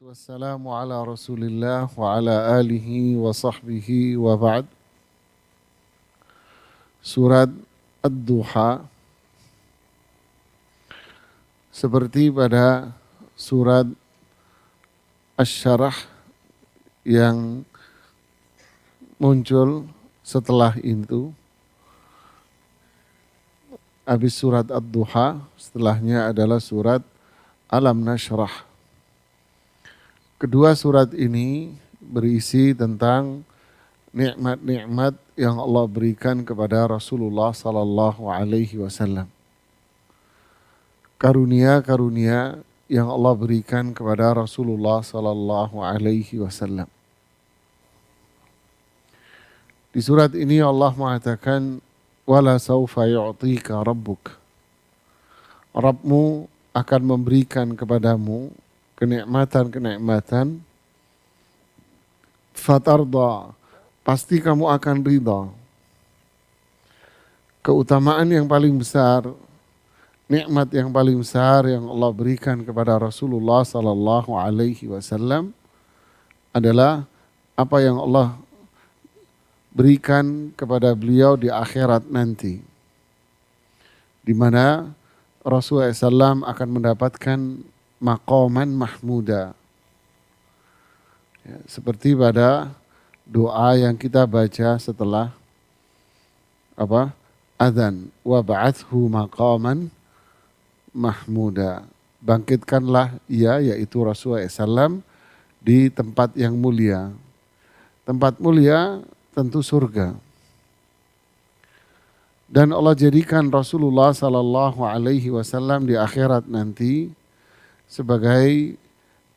Wassalamu ala rasulillah wa ala alihi wa sahbihi wa ba'd. Surat Ad-Duha seperti pada surat Asy-Syarah yang muncul setelah itu. Habis surat Ad-Duha, setelahnya adalah surat Alam Nashrah. Kedua surat ini berisi tentang nikmat-nikmat yang Allah berikan kepada Rasulullah sallallahu alaihi wasallam. Karunia-karunia yang Allah berikan kepada Rasulullah sallallahu alaihi wasallam. Di surat ini Allah mengatakan wala saufa yu'tika rabbuk. Rabbmu akan memberikan kepadamu kenikmatan-kenikmatan, fatarda, pasti kamu akan ridha. Keutamaan yang paling besar, nikmat yang paling besar yang Allah berikan kepada Rasulullah sallallahu alaihi wasallam adalah apa yang Allah berikan kepada beliau di akhirat nanti, di mana Rasulullah SAW akan mendapatkan maqaman mahmuda. Ya, seperti pada doa yang kita baca setelah adzan, wa ba'athu maqaman mahmuda. Bangkitkanlah ia, yaitu Rasulullah SAW, di tempat yang mulia. Tempat mulia tentu surga. Dan Allah jadikan Rasulullah sallallahu alaihi wasallam di akhirat nanti sebagai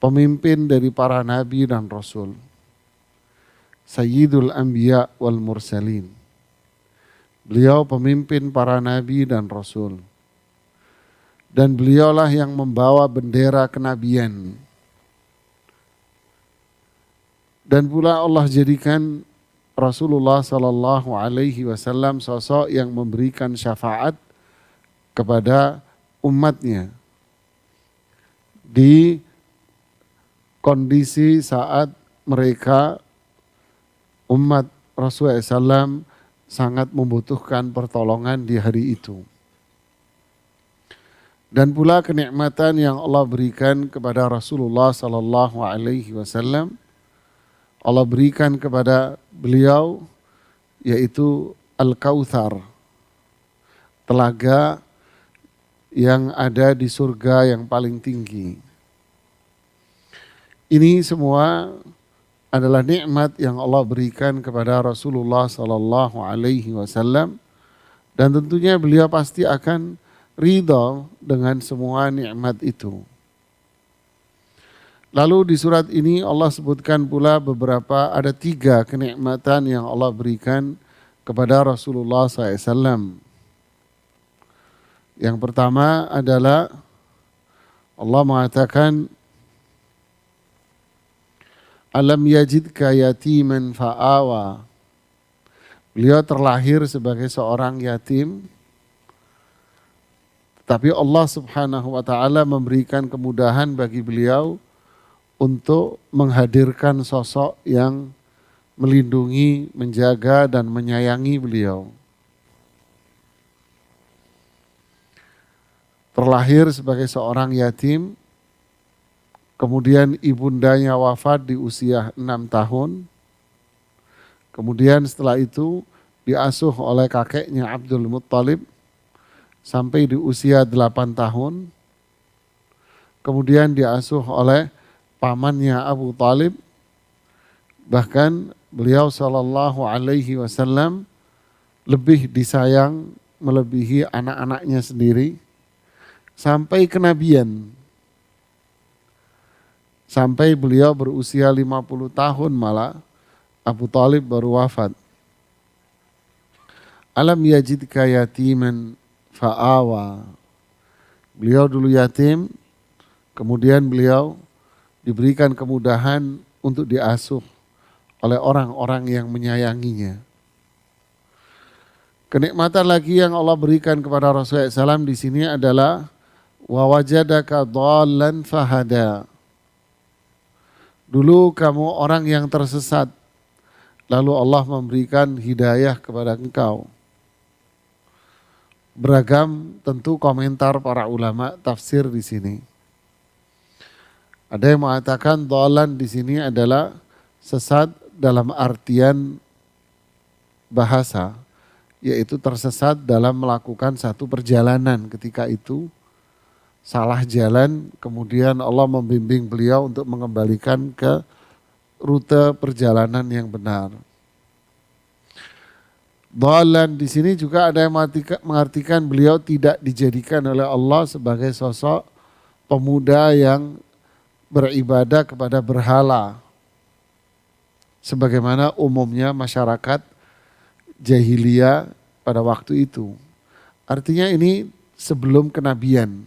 pemimpin dari para nabi dan rasul. Sayyidul Anbiya wal Mursalin. Beliau pemimpin para nabi dan rasul. Dan beliaulah yang membawa bendera kenabian. Dan pula Allah jadikan Rasulullah sallallahu alaihi wasallam sosok yang memberikan syafaat kepada umatnya di kondisi saat mereka umat Rasulullah SAW sangat membutuhkan pertolongan di hari itu. Dan pula kenikmatan yang Allah berikan kepada Rasulullah sallallahu alaihi wasallam, Allah berikan kepada beliau yaitu Al-Kautsar, telaga yang ada di surga yang paling tinggi. Ini semua adalah nikmat yang Allah berikan kepada Rasulullah sallallahu alaihi wasallam, dan tentunya beliau pasti akan ridha dengan semua nikmat itu. Lalu di surat ini Allah sebutkan pula ada 3 kenikmatan yang Allah berikan kepada Rasulullah SAW. Yang pertama adalah Allah mengatakan alam yajidka yatiman fa'awa. Beliau terlahir sebagai seorang yatim, tapi Allah Subhanahu wa taala memberikan kemudahan bagi beliau untuk menghadirkan sosok yang melindungi, menjaga dan menyayangi beliau. Terlahir sebagai seorang yatim, kemudian ibundanya wafat di usia 6 tahun. Kemudian setelah itu diasuh oleh kakeknya Abdul Muttalib sampai di usia 8 tahun. Kemudian diasuh oleh pamannya Abu Talib. Bahkan beliau sallallahu alaihi wasallam lebih disayang melebihi anak-anaknya sendiri sampai kenabian. Sampai beliau berusia 50 tahun malah Abu Talib baru wafat. Alam yajidka yatiman fa'awa. Beliau dulu yatim, kemudian beliau diberikan kemudahan untuk diasuh oleh orang-orang yang menyayanginya. Kenikmatan lagi yang Allah berikan kepada Rasulullah SAW di sini adalah wa wajadaka dhallan fahada. Dulu kamu orang yang tersesat, lalu Allah memberikan hidayah kepada engkau. Beragam tentu komentar para ulama tafsir di sini. Ada yang mengatakan dhalan di sini adalah sesat dalam artian bahasa, yaitu tersesat dalam melakukan satu perjalanan ketika itu salah jalan, kemudian Allah membimbing beliau untuk mengembalikan ke rute perjalanan yang benar. Dhalan di sini juga ada yang mengartikan beliau tidak dijadikan oleh Allah sebagai sosok pemuda yang beribadah kepada berhala. Sebagaimana umumnya masyarakat jahiliyah pada waktu itu. Artinya ini sebelum kenabian.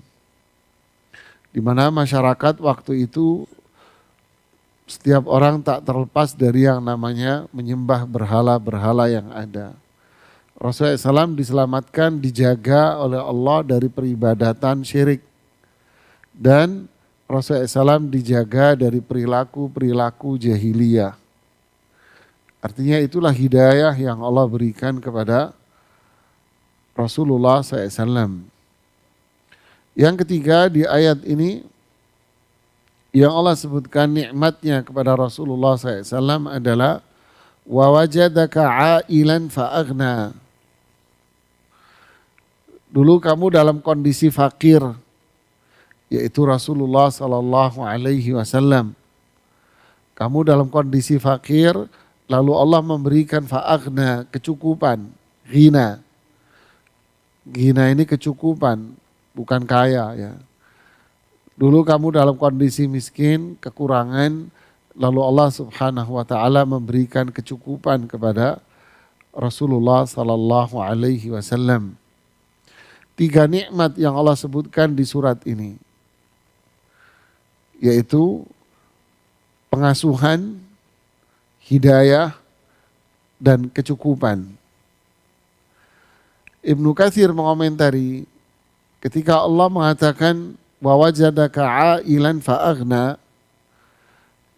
Di mana masyarakat waktu itu setiap orang tak terlepas dari yang namanya menyembah berhala-berhala yang ada. Rasulullah SAW diselamatkan, dijaga oleh Allah dari peribadatan syirik. Dan Rasulullah SAW dijaga dari perilaku-perilaku jahiliyah. Artinya itulah hidayah yang Allah berikan kepada Rasulullah SAW. Yang ketiga di ayat ini, yang Allah sebutkan nikmatnya kepada Rasulullah SAW adalah wa wajadaka ailan fa'aghna. Dulu kamu dalam kondisi fakir, yaitu Rasulullah SAW. Kamu dalam kondisi fakir, lalu Allah memberikan fa'aghna, kecukupan, ghina. Ghina ini kecukupan, bukan kaya ya. Dulu kamu dalam kondisi miskin, kekurangan, lalu Allah Subhanahu wa taala memberikan kecukupan kepada Rasulullah sallallahu alaihi wasallam. 3 nikmat yang Allah sebutkan di surat ini, yaitu pengasuhan, hidayah, dan kecukupan. Ibnu Katsir mengomentari ketika Allah mengatakan wa wajadaka ailan fa'aghna,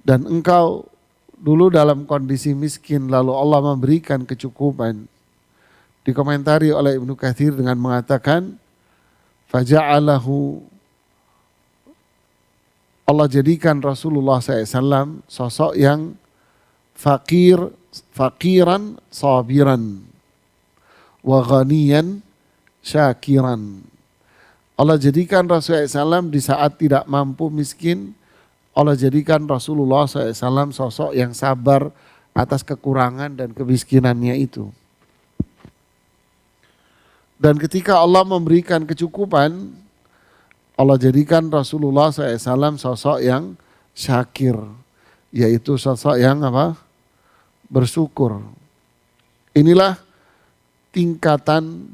dan engkau dulu dalam kondisi miskin lalu Allah memberikan kecukupan. Dikomentari oleh Ibnu Katsir dengan mengatakan faja'alahu, Allah jadikan Rasulullah SAW sosok yang fakiran sabiran wa ghaniyan syakiran. Allah jadikan Rasulullah SAW di saat tidak mampu miskin, Allah jadikan Rasulullah SAW sosok yang sabar atas kekurangan dan kemiskinannya itu. Dan ketika Allah memberikan kecukupan, Allah jadikan Rasulullah SAW sosok yang syakir, yaitu sosok yang apa? Bersyukur. Inilah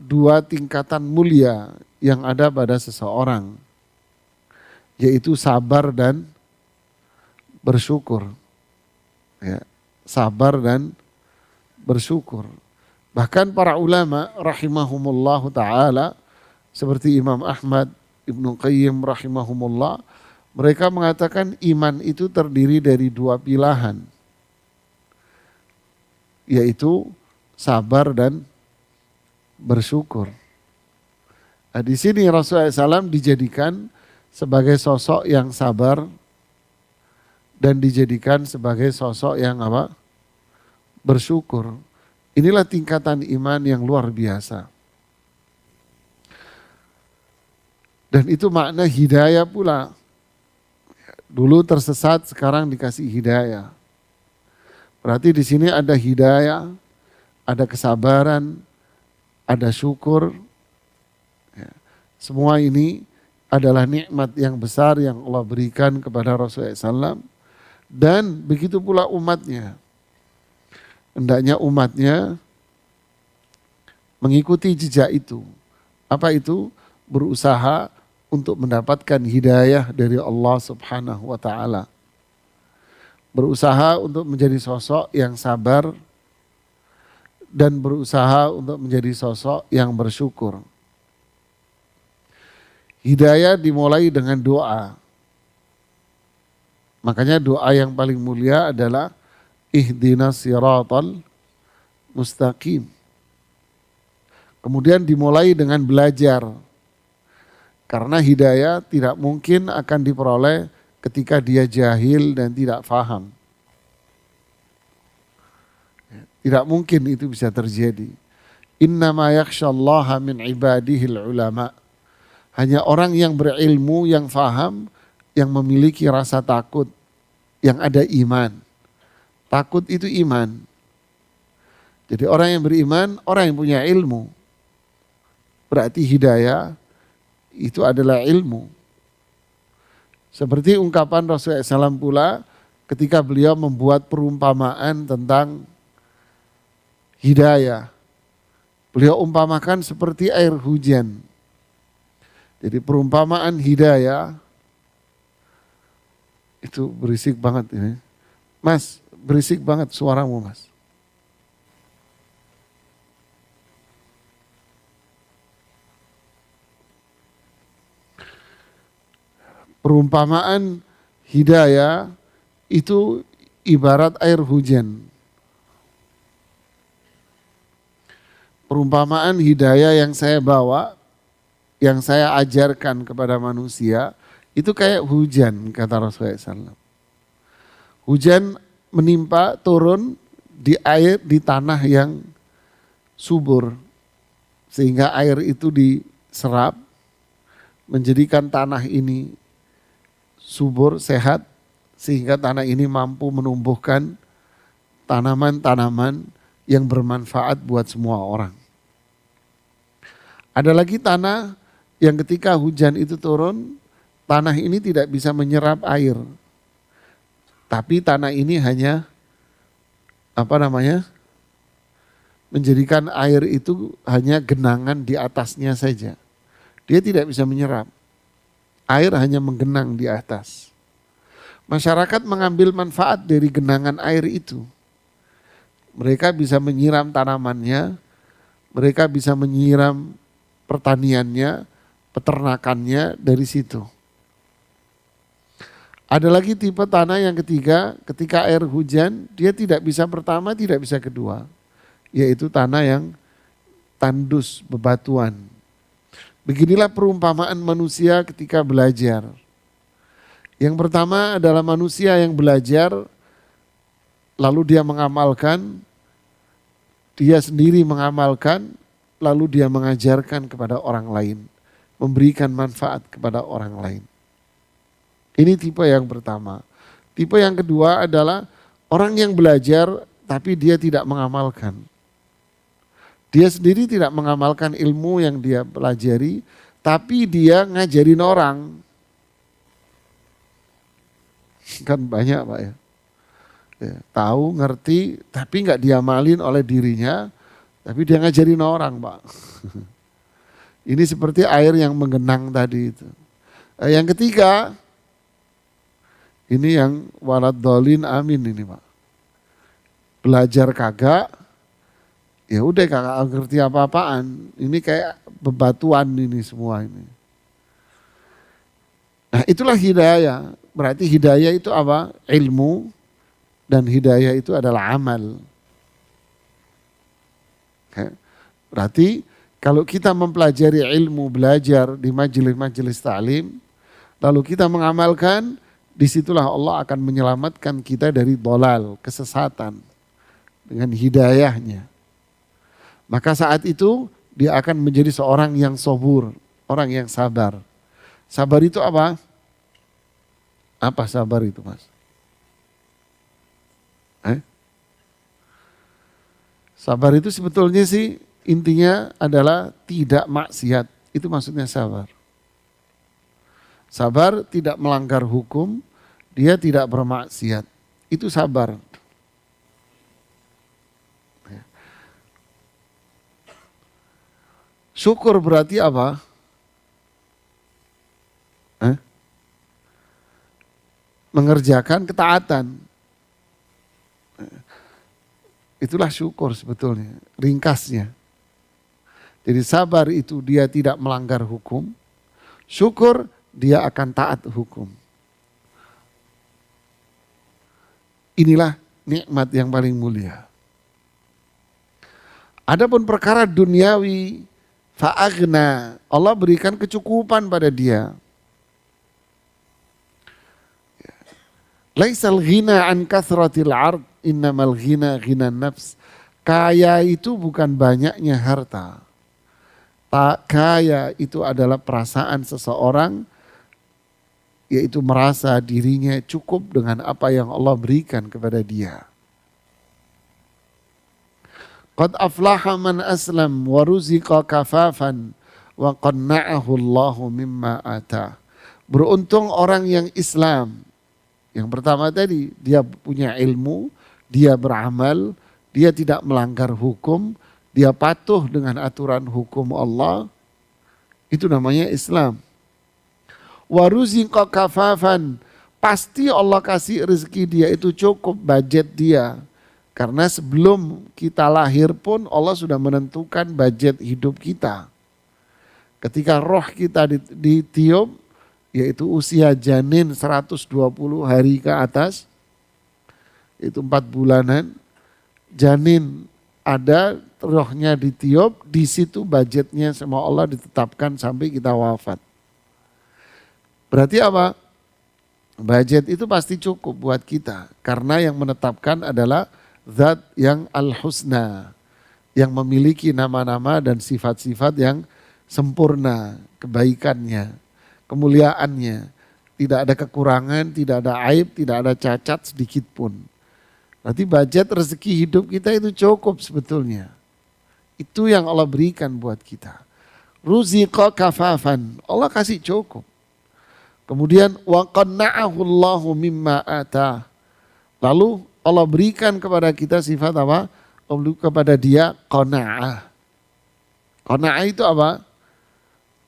dua tingkatan mulia yang ada pada seseorang, yaitu sabar dan bersyukur. Ya, sabar dan bersyukur. Bahkan para ulama rahimahumullah ta'ala seperti Imam Ahmad, Ibnu Qayyim rahimahumullah, mereka mengatakan iman itu terdiri dari 2 pilahan, yaitu sabar dan bersyukur. Nah, di sini Rasulullah SAW dijadikan sebagai sosok yang sabar dan dijadikan sebagai sosok yang apa? Bersyukur. Inilah tingkatan iman yang luar biasa. Dan itu makna hidayah pula. Dulu tersesat, sekarang dikasih hidayah. Berarti di sini ada hidayah, ada kesabaran, ada syukur. Ya. Semua ini adalah nikmat yang besar yang Allah berikan kepada Rasulullah SAW. Dan begitu pula umatnya. Hendaknya umatnya mengikuti jejak itu. Apa itu? Berusaha untuk mendapatkan hidayah dari Allah Subhanahu wa taala. Berusaha untuk menjadi sosok yang sabar dan berusaha untuk menjadi sosok yang bersyukur. Hidayah dimulai dengan doa. Makanya doa yang paling mulia adalah ihdinas siratal mustaqim. Kemudian dimulai dengan belajar. Karena hidayah tidak mungkin akan diperoleh ketika dia jahil dan tidak faham. Tidak mungkin itu bisa terjadi. Innama yakhshallaha min ibadihil ulama. Hanya orang yang berilmu, yang faham, yang memiliki rasa takut, yang ada iman. Takut itu iman. Jadi orang yang beriman, orang yang punya ilmu. Berarti hidayah itu adalah ilmu. Seperti ungkapan Rasulullah SAW pula ketika beliau membuat perumpamaan tentang hidayah. Beliau umpamakan seperti air hujan. Jadi perumpamaan hidayah itu berisik banget ini. Mas, berisik banget suaramu mas. Perumpamaan hidayah itu ibarat air hujan. Perumpamaan hidayah yang saya bawa, yang saya ajarkan kepada manusia, itu kayak hujan kata Rasulullah SAW. Hujan menimpa turun di air, di tanah yang subur. Sehingga air itu diserap, menjadikan tanah ini subur, sehat, sehingga tanah ini mampu menumbuhkan tanaman-tanaman yang bermanfaat buat semua orang. Ada lagi tanah yang ketika hujan itu turun, tanah ini tidak bisa menyerap air. Tapi tanah ini hanya menjadikan air itu hanya genangan di atasnya saja. Dia tidak bisa menyerap. Air hanya menggenang di atas. Masyarakat mengambil manfaat dari genangan air itu. Mereka bisa menyiram tanamannya, mereka bisa menyiram pertaniannya, peternakannya dari situ. Ada lagi tipe tanah yang ketiga, ketika air hujan, dia tidak bisa pertama, tidak bisa kedua. Yaitu tanah yang tandus, bebatuan. Beginilah perumpamaan manusia ketika belajar. Yang pertama adalah manusia yang belajar, lalu dia mengamalkan, dia sendiri mengamalkan, lalu dia mengajarkan kepada orang lain, memberikan manfaat kepada orang lain. Ini tipe yang pertama. Tipe yang kedua adalah orang yang belajar tapi dia tidak mengamalkan. Dia sendiri tidak mengamalkan ilmu yang dia pelajari, tapi dia ngajarin orang. Kan banyak Pak ya. Tahu, ngerti, tapi nggak diamalin oleh dirinya, tapi dia ngajarin orang Pak. Ini seperti air yang menggenang tadi itu. Yang ketiga, ini yang waladhdallin amin ini Pak. Belajar kagak, ya udah kagak ngerti apa-apaan. Ini kayak bebatuan ini semua ini. Nah itulah hidayah. Berarti hidayah itu apa? Ilmu, dan hidayah itu adalah amal. Berarti kalau kita mempelajari ilmu, belajar di majelis-majelis ta'lim, lalu kita mengamalkan, disitulah Allah akan menyelamatkan kita dari dolal, kesesatan, dengan hidayahnya. Maka saat itu dia akan menjadi seorang yang sabur, orang yang sabar. Sabar itu apa? Apa sabar itu mas? Sabar itu sebetulnya sih intinya adalah tidak maksiat. Itu maksudnya sabar. Sabar tidak melanggar hukum, dia tidak bermaksiat. Itu sabar. Syukur berarti apa? Mengerjakan ketaatan. Itulah syukur sebetulnya, ringkasnya. Jadi sabar itu dia tidak melanggar hukum, syukur dia akan taat hukum. Inilah nikmat yang paling mulia. Adapun perkara duniawi, fa'agna, Allah berikan kecukupan pada dia. Laisal ghina an kathratil ard, innamal ghina ghina nafs. Kaya itu bukan banyaknya harta. Tak kaya itu adalah perasaan seseorang, yaitu merasa dirinya cukup dengan apa yang Allah berikan kepada dia. Qad aflaha man aslam wa ruziqa kafafan wa qanna'ahu Allahu mimma atah. Beruntung orang yang Islam. Yang pertama tadi, dia punya ilmu, dia beramal, dia tidak melanggar hukum, dia patuh dengan aturan hukum Allah. Itu namanya Islam. Wa ruziqa kafafan, pasti Allah kasih rezeki dia itu cukup budget dia. Karena sebelum kita lahir pun Allah sudah menentukan budget hidup kita. Ketika roh kita ditiup, yaitu usia janin 120 hari ke atas, itu 4 bulanan, janin ada, rohnya ditiup, di situ budgetnya sama Allah ditetapkan sampai kita wafat. Berarti apa? Budget itu pasti cukup buat kita, karena yang menetapkan adalah Zat yang al-husna, yang memiliki nama-nama dan sifat-sifat yang sempurna, kebaikannya, kemuliaannya, tidak ada kekurangan, tidak ada aib, tidak ada cacat sedikit pun. Berarti budget rezeki hidup kita itu cukup sebetulnya. Itu yang Allah berikan buat kita. Ruziqa kafafan, Allah kasih cukup. Kemudian wa qanna'ahu Allahu mimma atah. Lalu Allah berikan kepada kita sifat apa? Kepada dia qanaah. Qanaah itu apa?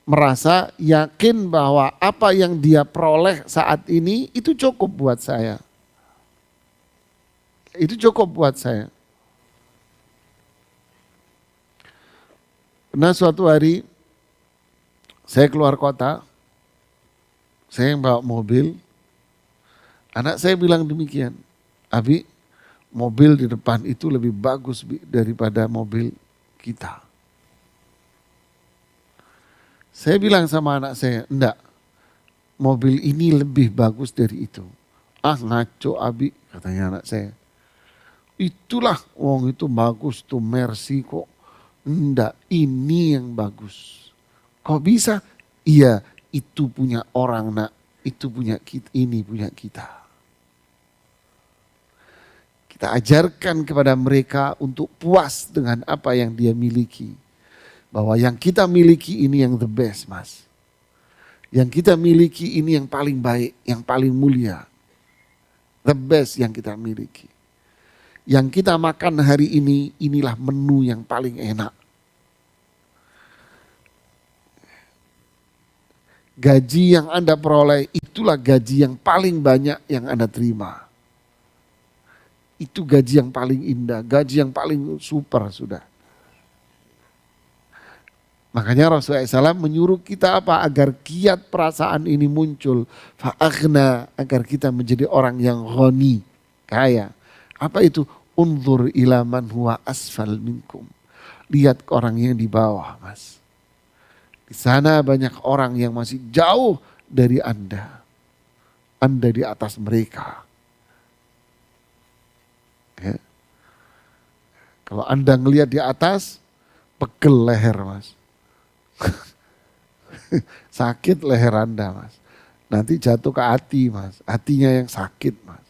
Merasa yakin bahwa apa yang dia peroleh saat ini itu cukup buat saya. Itu cukup buat saya. Pernah suatu hari saya keluar kota, saya yang bawa mobil, anak saya bilang demikian, Abi, mobil di depan itu lebih bagus daripada mobil kita. Saya bilang sama anak saya, enggak, mobil ini lebih bagus dari itu. Ah ngaco Abi, katanya anak saya. Itulah, wong itu bagus tuh Mercy kok. Enggak, ini yang bagus. Kok bisa? Iya, itu punya orang nak, itu punya kita, ini punya kita. Kita ajarkan kepada mereka untuk puas dengan apa yang dia miliki. Bahwa yang kita miliki ini yang the best, Mas. Yang kita miliki ini yang paling baik, yang paling mulia. The best yang kita miliki. Yang kita makan hari ini, inilah menu yang paling enak. Gaji yang Anda peroleh, itulah gaji yang paling banyak yang Anda terima. Itu gaji yang paling indah, gaji yang paling super sudah. Makanya Rasulullah SAW menyuruh kita apa? Agar kiat perasaan ini muncul. Fa'aghna, agar kita menjadi orang yang ghani, kaya. Apa itu? Unzur ila man huwa asfal minkum. Lihat ke orang yang di bawah, Mas. Di sana banyak orang yang masih jauh dari Anda. Anda di atas mereka. Ya. Kalau Anda ngelihat di atas, pegel leher Mas. Sakit leher Anda Mas. Nanti jatuh ke hati Mas. Hatinya yang sakit Mas.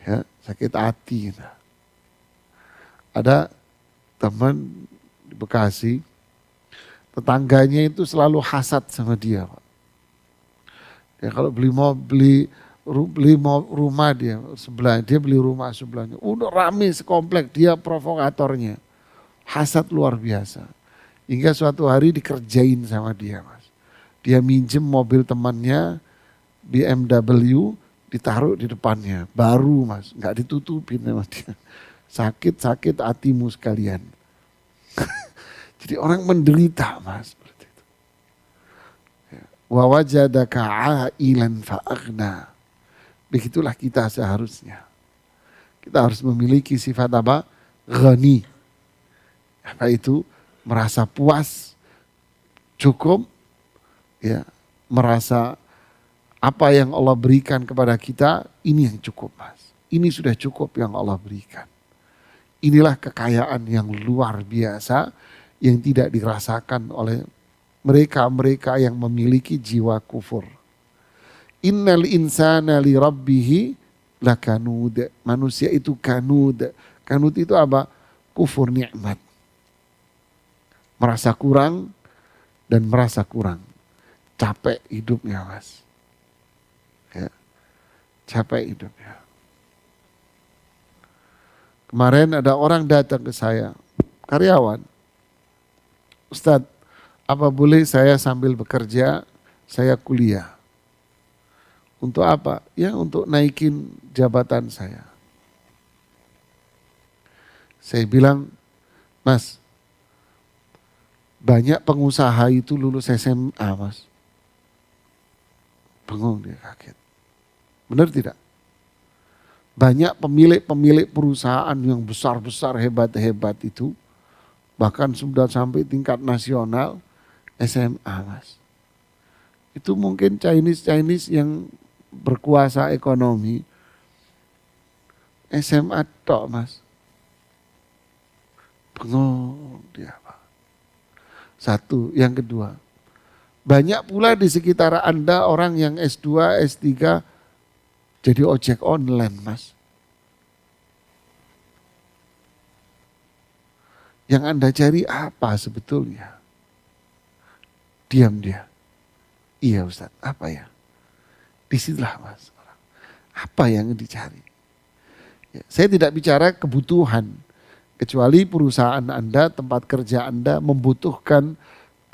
Ya, sakit hati. Nah. Ada teman di Bekasi, tetangganya itu selalu hasad sama dia Pak. Ya, kalau beli rumah dia sebelah, dia beli rumah sebelahnya. Udah rame sekomplek, dia provokatornya. Hasad luar biasa. Hingga suatu hari dikerjain sama dia Mas. Dia minjem mobil temannya BMW, ditaruh di depannya. Baru Mas, gak ditutupin sama dia. Sakit-sakit hatimu sekalian. Jadi orang menderita Mas. Wa wajadaka a'ilan fa'aghna. Begitulah kita seharusnya. Kita harus memiliki sifat apa? Ghani. Apa itu? Merasa puas, cukup, ya, merasa apa yang Allah berikan kepada kita, ini yang cukup mas. Ini sudah cukup yang Allah berikan. Inilah kekayaan yang luar biasa yang tidak dirasakan oleh mereka-mereka yang memiliki jiwa kufur. Innal insana li rabbihi lakanud. Manusia itu kanud. Kanud itu apa? Kufur nikmat. Merasa kurang dan merasa kurang. Capek hidupnya mas. Ya, capek hidupnya. Kemarin ada orang datang ke saya, karyawan. Ustadz, apa boleh saya sambil bekerja, saya kuliah? Untuk apa? Ya untuk naikin jabatan saya. Saya bilang, mas, banyak pengusaha itu lulus SMA mas. Bengong dia, kaget. Benar tidak? Banyak pemilik-pemilik perusahaan yang besar-besar, hebat-hebat itu, bahkan sudah sampai tingkat nasional, SMA mas. Itu mungkin Chinese yang berkuasa ekonomi, SMA tok mas. Bengong dia pak. Satu, yang kedua. Banyak pula di sekitar Anda orang yang S2, S3 jadi ojek online mas. Yang Anda cari apa sebetulnya? Diam dia. Iya Ustaz, apa ya? Disitulah mas. Apa yang dicari? Ya, saya tidak bicara kebutuhan. Kecuali perusahaan Anda, tempat kerja Anda membutuhkan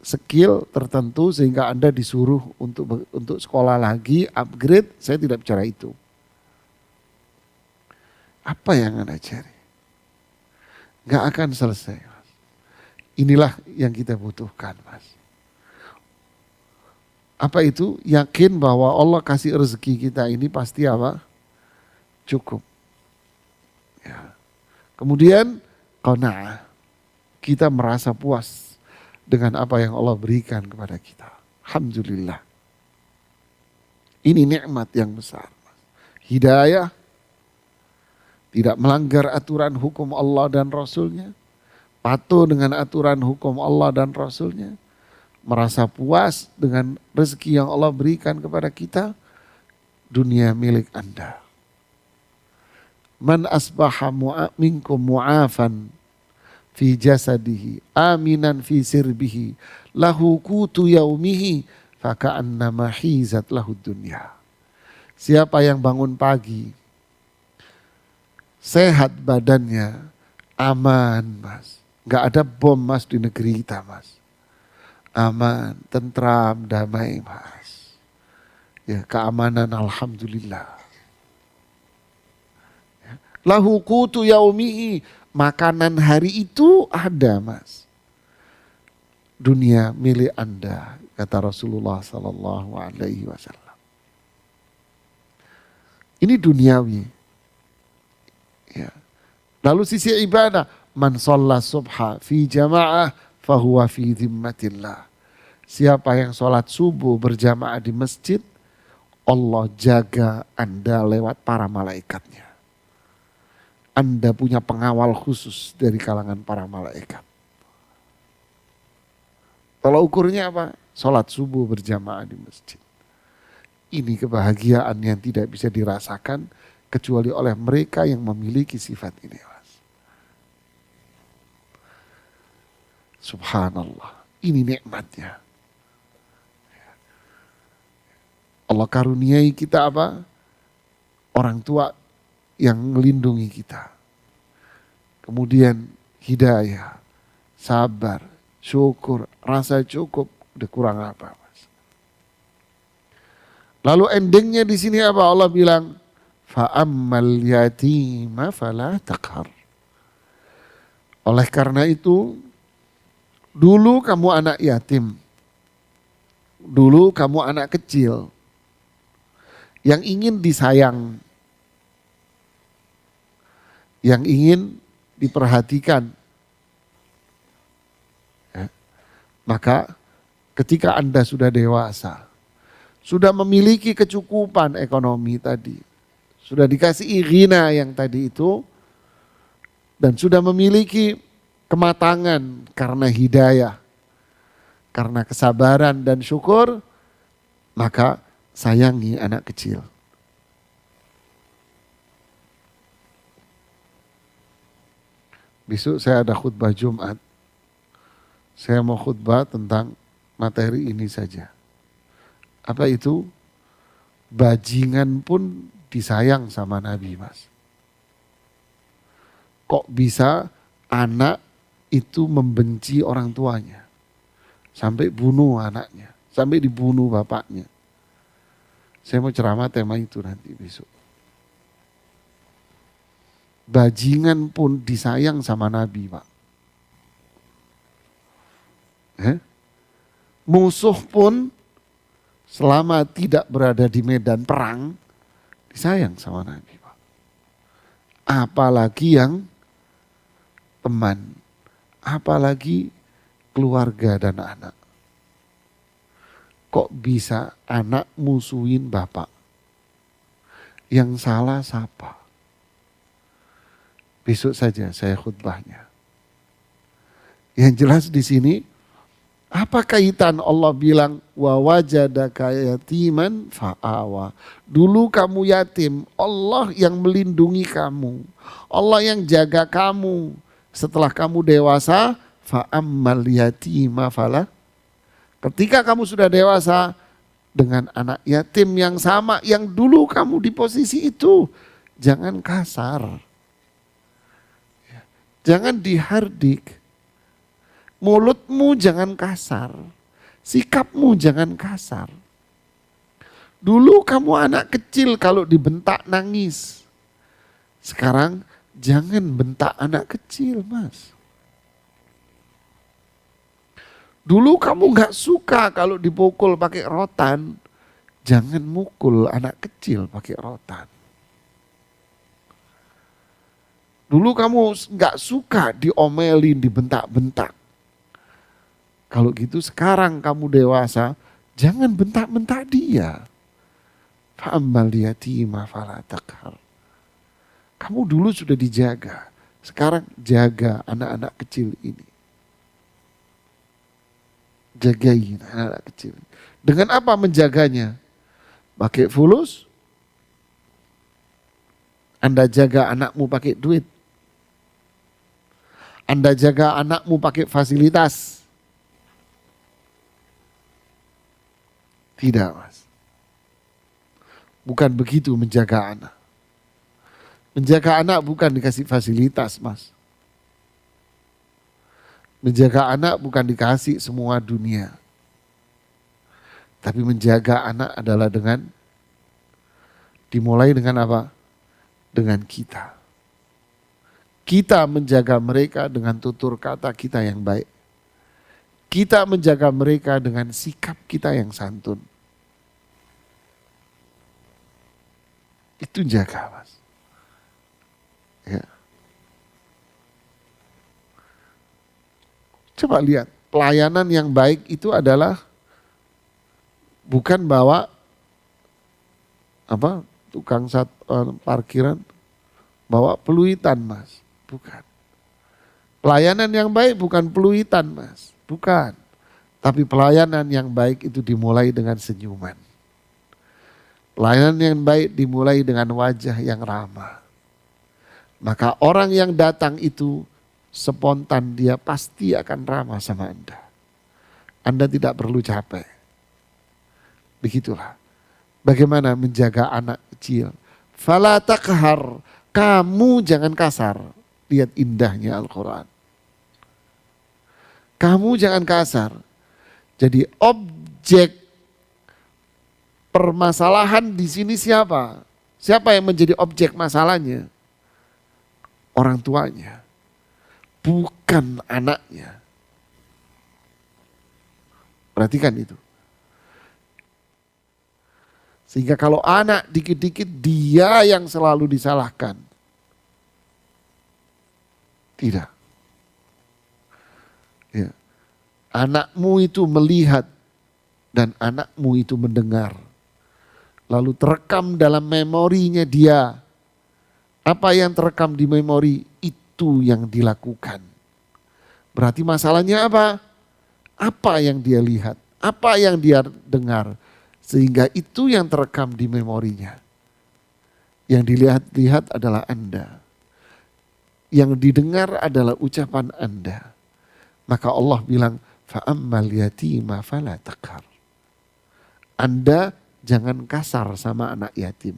skill tertentu sehingga Anda disuruh untuk sekolah lagi, upgrade, saya tidak bicara itu. Apa yang Anda cari? Gak akan selesai mas. Inilah yang kita butuhkan mas. Apa itu? Yakin bahwa Allah kasih rezeki kita ini pasti apa? Cukup. Ya. Kemudian qanaah. Kita merasa puas dengan apa yang Allah berikan kepada kita. Alhamdulillah. Ini nikmat yang besar. Hidayah. Tidak melanggar aturan hukum Allah dan Rasulnya. Patuh dengan aturan hukum Allah dan Rasulnya. Merasa puas dengan rezeki yang Allah berikan kepada kita. Dunia milik Anda. Man asbaha minkum mu'afan fi jasadihi. Aminan fi sirbihi. Lahu kutu yaumihi. Faka'annama hizat lahu dunya. Siapa yang bangun pagi. Sehat badannya, aman mas. Gak ada bom mas di negeri kita mas. Aman, tentram, damai mas. Ya, keamanan alhamdulillah. Ya. Lahu qutu yaumihi, makanan hari itu ada mas. Dunia milik Anda, kata Rasulullah sallallahu alaihi wasallam. Ini duniawi. Ya. Lalu sisi ibadah, man shalla subha fi jamaah fahuwa fi dhimmatillah. Siapa yang sholat subuh berjamaah di masjid, Allah jaga Anda lewat para malaikatnya. Anda punya pengawal khusus dari kalangan para malaikat. Kalau ukurnya apa? Sholat subuh berjamaah di masjid. Ini kebahagiaan yang tidak bisa dirasakan kecuali oleh mereka yang memiliki sifat ini. Mas. Subhanallah. Ini nikmatnya. Allah karuniai kita apa? Orang tua yang melindungi kita. Kemudian hidayah, sabar, syukur, rasa cukup. Udah kurang apa? Mas? Lalu endingnya di sini apa? Allah bilang, fa'ammal yatima fala taqhar. Oleh karena itu, dulu kamu anak yatim. Dulu kamu anak kecil. Yang ingin disayang. yang ingin diperhatikan. Ya. Maka ketika Anda sudah dewasa, sudah memiliki kecukupan ekonomi tadi, sudah dikasih ghina yang tadi itu, dan sudah memiliki kematangan karena hidayah, karena kesabaran dan syukur, maka sayangi anak kecil. Besok saya ada khutbah Jumat. Saya mau khutbah tentang materi ini saja. Apa itu? Bajingan pun disayang sama Nabi, Mas. Kok bisa anak itu membenci orang tuanya? Sampai bunuh anaknya, sampai dibunuh bapaknya. Saya mau ceramah tema itu nanti besok. Bajingan pun disayang sama Nabi, Pak. Musuh pun selama tidak berada di medan perang disayang sama Nabi, Pak. Apalagi yang teman, apalagi keluarga dan anak. Kok bisa anak musuhin bapak? Yang salah siapa? Besok saja saya khutbahnya. Yang jelas di sini, apa kaitan Allah bilang wa wajadaka yatiman fa'awa. Dulu kamu yatim, Allah yang melindungi kamu. Allah yang jaga kamu. Setelah kamu dewasa, fa'ammal yatima fala. Ketika kamu sudah dewasa, dengan anak yatim yang sama, yang dulu kamu di posisi itu, jangan kasar. Jangan dihardik. Mulutmu jangan kasar. Sikapmu jangan kasar. Dulu kamu anak kecil kalau dibentak nangis. Sekarang jangan bentak anak kecil, Mas. Dulu kamu gak suka kalau dipukul pakai rotan. Jangan mukul anak kecil pakai rotan. Dulu kamu gak suka diomelin, dibentak-bentak. Kalau gitu sekarang kamu dewasa, jangan bentak-bentak dia. Fa'ammal yatima fala taqhar. Kamu dulu sudah dijaga, sekarang jaga anak-anak kecil ini. Jagain anak-anak kecil. Dengan apa menjaganya? Pakai fulus? Anda jaga anakmu pakai duit? Anda jaga anakmu pakai fasilitas? Tidak, Mas. Bukan begitu menjaga anak. Menjaga anak bukan dikasih fasilitas, Mas. Menjaga anak bukan dikasih semua dunia. Tapi menjaga anak adalah dimulai dengan apa? Dengan kita. Kita menjaga mereka dengan tutur kata kita yang baik. Kita menjaga mereka dengan sikap kita yang santun. Itu jaga, Mas. Ya. Coba lihat, pelayanan yang baik itu adalah bukan bawa tukang parkiran bawa peluitan, Mas. Bukan. Pelayanan yang baik bukan peluitan, Mas. Bukan. Tapi pelayanan yang baik itu dimulai dengan senyuman. Pelayanan yang baik dimulai dengan wajah yang ramah. Maka orang yang datang itu spontan dia pasti akan ramah sama Anda. Anda tidak perlu capek. Begitulah. Bagaimana menjaga anak kecil. Fala taqhar. Kamu jangan kasar. Lihat indahnya Al-Quran. Kamu jangan kasar. Jadi objek permasalahan di sini siapa? Siapa yang menjadi objek masalahnya? Orang tuanya. Bukan anaknya. Perhatikan itu. Sehingga kalau anak dikit-dikit dia yang selalu disalahkan. Tidak. Ya. Anakmu itu melihat dan anakmu itu mendengar. Lalu terekam dalam memorinya dia. Apa yang terekam di memori itu yang dilakukan. Berarti masalahnya apa? Apa yang dia lihat, apa yang dia dengar. Sehingga itu yang terekam di memorinya. Yang dilihat-lihat adalah Anda. Yang didengar adalah ucapan Anda. Maka Allah bilang, fa'ammal yatima fala taqhar. Anda jangan kasar sama anak yatim.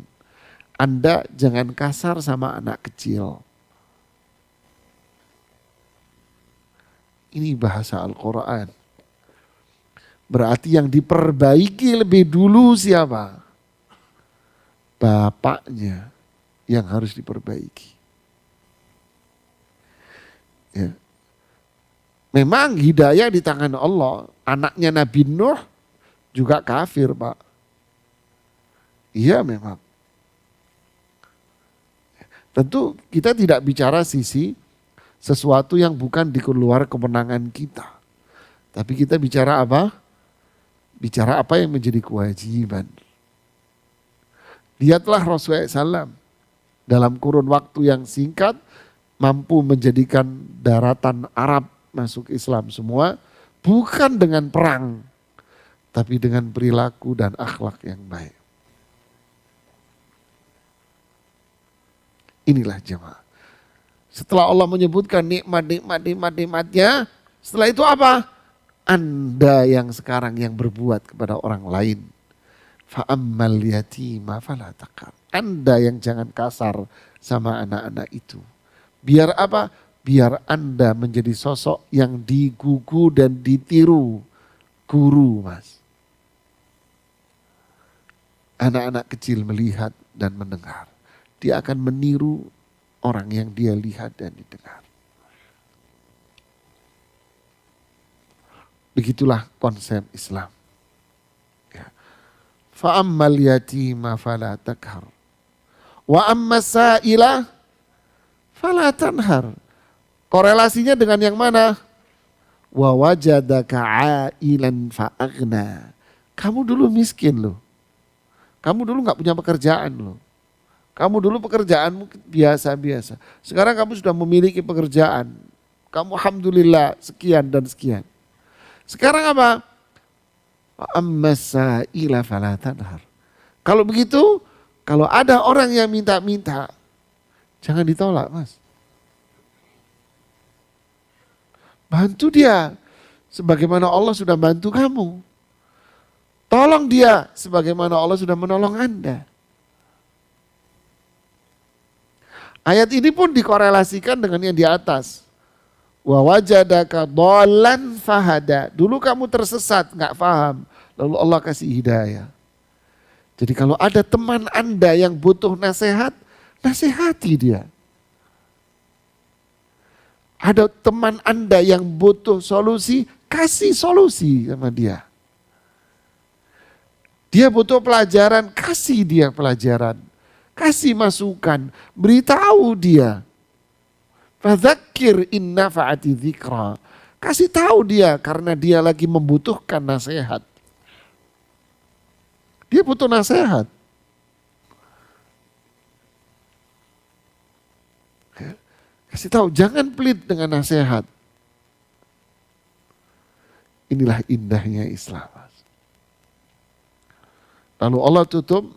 Anda jangan kasar sama anak kecil. Ini bahasa Al-Quran. Berarti yang diperbaiki lebih dulu siapa? Bapaknya yang harus diperbaiki. Ya. Memang hidayah di tangan Allah. Anaknya Nabi Nuh juga kafir, Pak. Iya memang. Tentu kita tidak bicara sisi sesuatu yang bukan di luar kemenangan kita. Tapi kita bicara apa? Bicara apa yang menjadi kewajiban. Lihatlah Rasulullah SAW dalam kurun waktu yang singkat mampu menjadikan daratan Arab masuk Islam semua. Bukan dengan perang, tapi dengan perilaku dan akhlak yang baik. Inilah jemaah. Setelah Allah menyebutkan nikmatnya, setelah itu apa? Anda yang sekarang yang berbuat kepada orang lain. Fa'ammal yatima fala taqhar. Anda yang jangan kasar sama anak-anak itu. Biar apa? Biar Anda menjadi sosok yang digugu dan ditiru guru, Mas. Anak-anak kecil melihat dan mendengar. Dia akan meniru orang yang dia lihat dan didengar. Begitulah konsep Islam. Ya. Fa'ammal yatima fala taqhar. Wa amma sa'ila fala tanhar. Korelasinya dengan yang mana? Wa wajadaka 'ailan fa'aghna. Kamu dulu miskin loh. Kamu dulu gak punya pekerjaan loh. Kamu dulu pekerjaanmu biasa-biasa. Sekarang kamu sudah memiliki pekerjaan. Kamu alhamdulillah sekian dan sekian. Sekarang apa? Ammasa'ila fala tanhar. Kalau begitu, kalau ada orang yang minta-minta, jangan ditolak, Mas. Bantu dia sebagaimana Allah sudah bantu kamu. Tolong dia sebagaimana Allah sudah menolong Anda. Ayat ini pun dikorelasikan dengan yang di atas. Wa wajadaka dhalan fahada. Dulu kamu tersesat, nggak paham. Lalu Allah kasih hidayah. Jadi kalau ada teman Anda yang butuh nasihat, nasihati dia. Ada teman Anda yang butuh solusi, kasih solusi sama dia. Dia butuh pelajaran, kasih dia pelajaran. Kasih masukan, beritahu dia. Fadzakir in nafa'ati dzikra. Kasih tahu dia karena dia lagi membutuhkan nasihat. Dia butuh nasihat. Kasih tahu, jangan pelit dengan nasihat. Inilah indahnya Islam. Lalu Allah tutup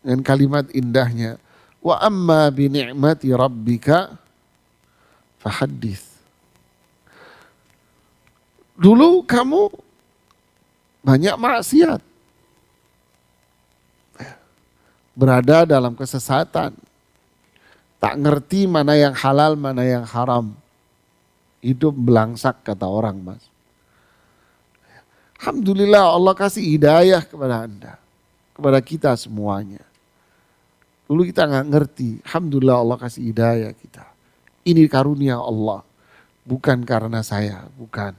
dengan kalimat indahnya. Wa amma bi ni'mati rabbika fahaddits. Dulu kamu banyak maksiat. Berada dalam kesesatan. Tak ngerti mana yang halal, mana yang haram. Hidup belangsak kata orang, Mas. Alhamdulillah Allah kasih hidayah kepada Anda. Kepada kita semuanya. Dulu kita nggak ngerti. Alhamdulillah Allah kasih hidayah kita. Ini karunia Allah. Bukan karena saya, bukan.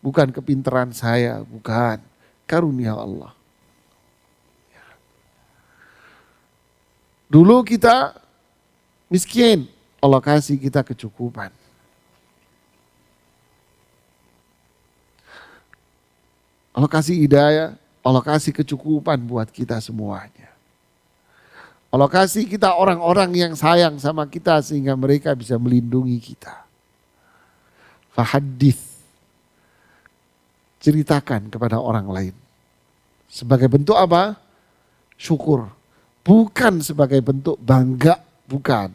Bukan kepintaran saya, bukan. Karunia Allah. Dulu kita miskin. Allah kasih kita kecukupan. Allah kasih hidayah, Allah kasih kecukupan buat kita semuanya. Allah kasih kita orang-orang yang sayang sama kita sehingga mereka bisa melindungi kita. Fahadith, ceritakan kepada orang lain. Sebagai bentuk apa? Syukur. Bukan sebagai bentuk bangga, bukan.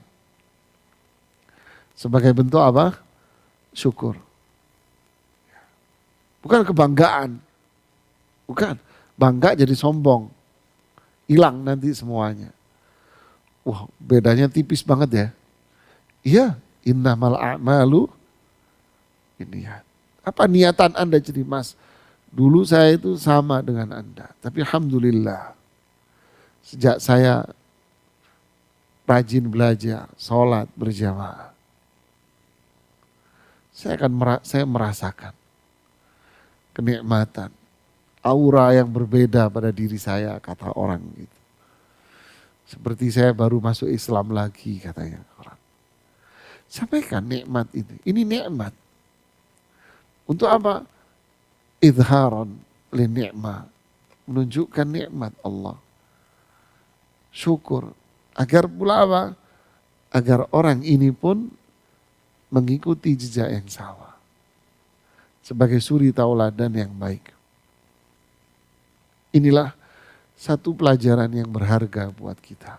Sebagai bentuk apa? Syukur. Bukan kebanggaan. Bukan. Bangga jadi sombong. Hilang nanti semuanya. Wah, bedanya tipis banget ya. Iya, innamal a'malu binniyat. Apa niatan Anda jadi Mas? Dulu saya itu sama dengan Anda. Tapi alhamdulillah. Sejak saya rajin belajar, sholat berjamaah. Saya merasakan kenikmatan, aura yang berbeda pada diri saya, kata orang gitu. Seperti saya baru masuk Islam lagi, katanya orang. Sampaikan nikmat itu. Ini nikmat. Untuk apa? Idharan li ni'mah. Menunjukkan nikmat Allah. Syukur. Agar pula apa? Agar orang ini pun mengikuti jejak yang sama. Sebagai suri tauladan yang baik. Inilah satu pelajaran yang berharga buat kita.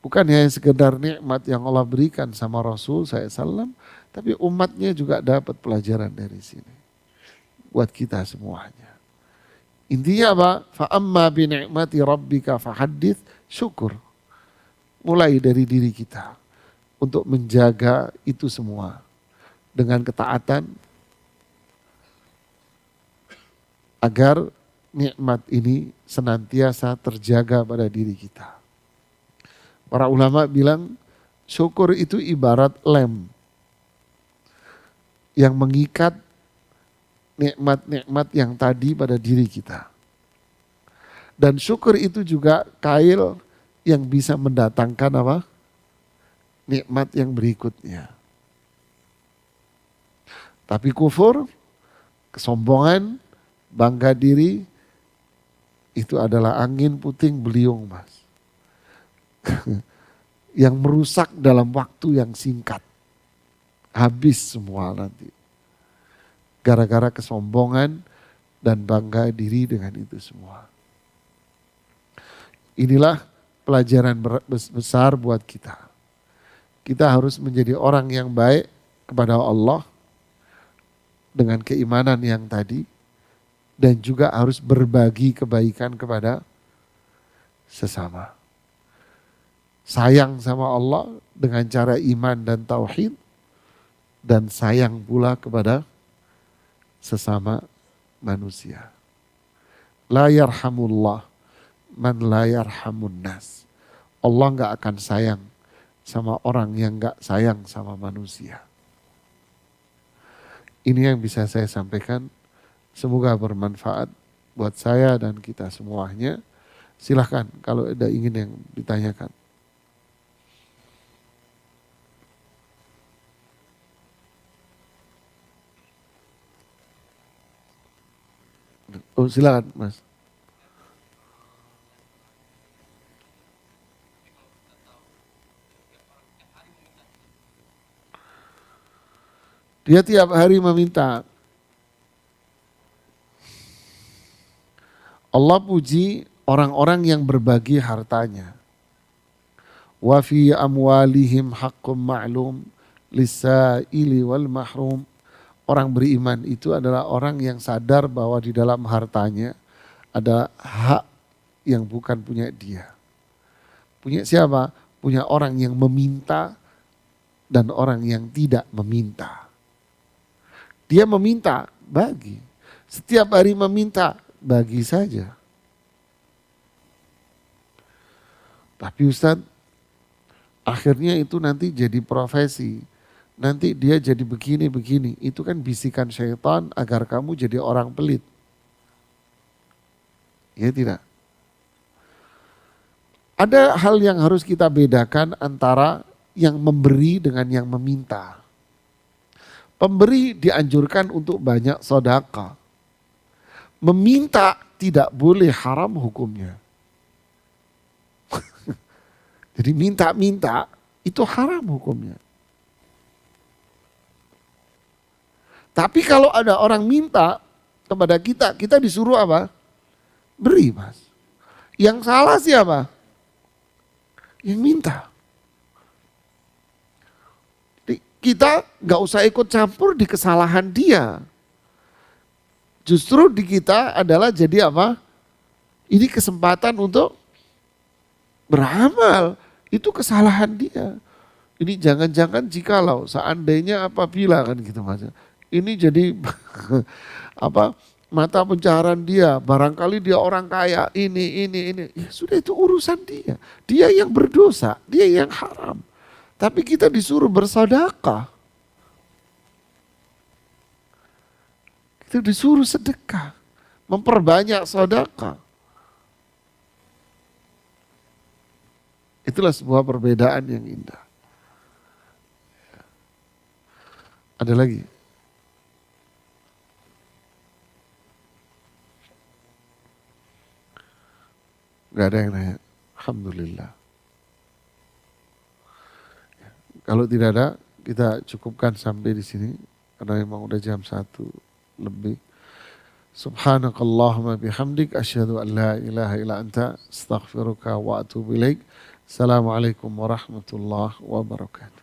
Bukan hanya sekedar nikmat yang Allah berikan sama Rasul SAW, tapi umatnya juga dapat pelajaran dari sini. Buat kita semuanya. Intinya apa? Fa'amma binikmati rabbika fahadith, syukur. Mulai dari diri kita untuk menjaga itu semua dengan ketaatan agar nikmat ini senantiasa terjaga pada diri kita. Para ulama bilang syukur itu ibarat lem yang mengikat nikmat-nikmat yang tadi pada diri kita. Dan syukur itu juga kail yang bisa mendatangkan apa? Nikmat yang berikutnya. Tapi kufur, kesombongan, bangga diri, itu adalah angin puting beliung, Mas. Yang merusak dalam waktu yang singkat. Habis semua nanti. Gara-gara kesombongan dan bangga diri dengan itu semua. Inilah pelajaran besar buat kita. Kita harus menjadi orang yang baik kepada Allah dengan keimanan yang tadi. Dan juga harus berbagi kebaikan kepada sesama. Sayang sama Allah dengan cara iman dan tauhid. Dan sayang pula kepada sesama manusia. La yarhamullah man la yarhamun nas. Allah gak akan sayang sama orang yang gak sayang sama manusia. Ini yang bisa saya sampaikan. Semoga bermanfaat buat saya dan kita semuanya. Silahkan kalau ada ingin yang ditanyakan. Oh silakan Mas. Dia tiap hari meminta. Allah puji orang-orang yang berbagi hartanya. Wa fi amwalihim haqqum ma'lum lis-sa'ili wal mahrum. Orang beriman itu adalah orang yang sadar bahwa di dalam hartanya ada hak yang bukan punya dia. Punya siapa? Punya orang yang meminta dan orang yang tidak meminta. Dia meminta, bagi. Setiap hari meminta, bagi saja. Tapi Ustadz, akhirnya itu nanti jadi profesi. Nanti dia jadi begini-begini. Itu kan bisikan syaitan agar kamu jadi orang pelit. Ya tidak? Ada hal yang harus kita bedakan antara yang memberi dengan yang meminta. Pemberi dianjurkan untuk banyak sedekah. Meminta tidak boleh, haram hukumnya. Jadi minta-minta itu haram hukumnya. Tapi kalau ada orang minta kepada kita, kita disuruh apa? Beri, Mas. Yang salah siapa? Yang minta. Kita nggak usah ikut campur di kesalahan dia. Justru di kita adalah jadi apa? Ini kesempatan untuk beramal. Itu kesalahan dia. Ini jangan-jangan jikalau seandainya apabila kan gitu Mas. Ini jadi apa? Mata pencaharian dia, barangkali dia orang kaya, ini. Ya sudah, itu urusan dia. Dia yang berdosa, dia yang haram. Tapi kita disuruh bersedekah. Kita disuruh sedekah, memperbanyak sedekah. Itulah sebuah perbedaan yang indah. Ada lagi? Gak ada yang nanya. Alhamdulillah. Kalau tidak ada, kita cukupkan sampai di sini. Karena memang udah jam 1 lebih. Subhanakallahumma bihamdik. Asyhadu an la ilaha illa anta. Astaghfiruka wa atubu ilaik. Assalamualaikum warahmatullahi wabarakatuh.